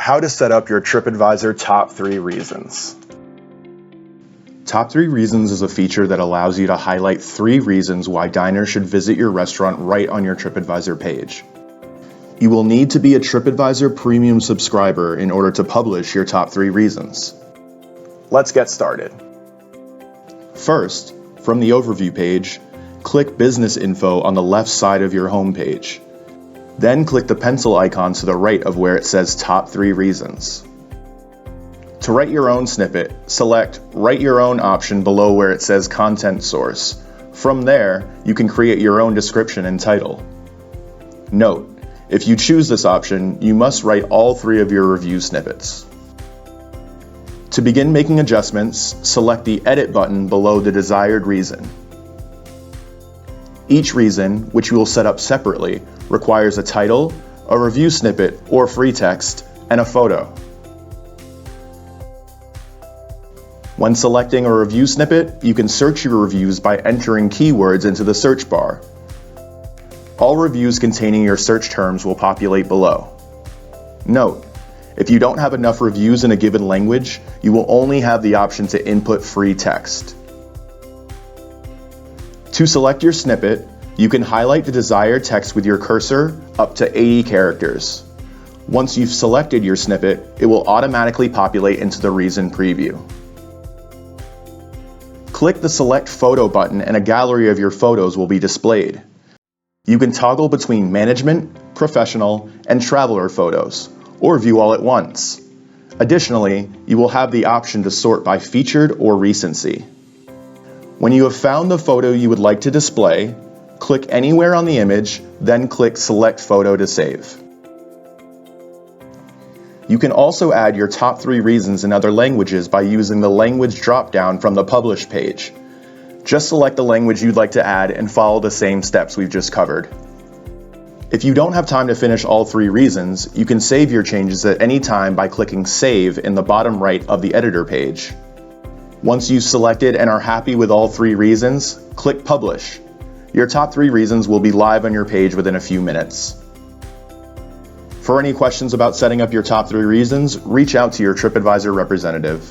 How to set up your Tripadvisor top 3 reasons. Top 3 reasons is a feature that allows you to highlight 3 reasons why diners should visit your restaurant right on your Tripadvisor page. You will need to be a Tripadvisor Premium subscriber in order to publish your top 3 reasons. Let's get started. First, from the overview page, click Business Info on the left side of your home page. Then click the pencil icon to the right of where it says Top 3 Reasons. To write your own snippet, select Write Your Own option below where it says Content Source. From there, you can create your own description and title. Note, if you choose this option, you must write all 3 of your review snippets. To begin making adjustments, select the Edit button below the desired reason. Each reason, which you will set up separately, requires a title, a review snippet or free text, and a photo. When selecting a review snippet, you can search your reviews by entering keywords into the search bar. All reviews containing your search terms will populate below. Note, if you don't have enough reviews in a given language, you will only have the option to input free text. To select your snippet, you can highlight the desired text with your cursor up to 80 characters. Once you've selected your snippet, it will automatically populate into the reason preview. Click the Select Photo button and a gallery of your photos will be displayed. You can toggle between management, professional, and traveler photos, or view all at once. Additionally, you will have the option to sort by featured or recency. When you have found the photo you would like to display, click anywhere on the image, then click Select Photo to save. You can also add your top 3 reasons in other languages by using the language drop-down from the Publish page. Just select the language you'd like to add and follow the same steps we've just covered. If you don't have time to finish all 3 reasons, you can save your changes at any time by clicking Save in the bottom right of the editor page. Once you've selected and are happy with all 3 reasons, click Publish. Your top 3 reasons will be live on your page within a few minutes. For any questions about setting up your top 3 reasons, reach out to your Tripadvisor representative.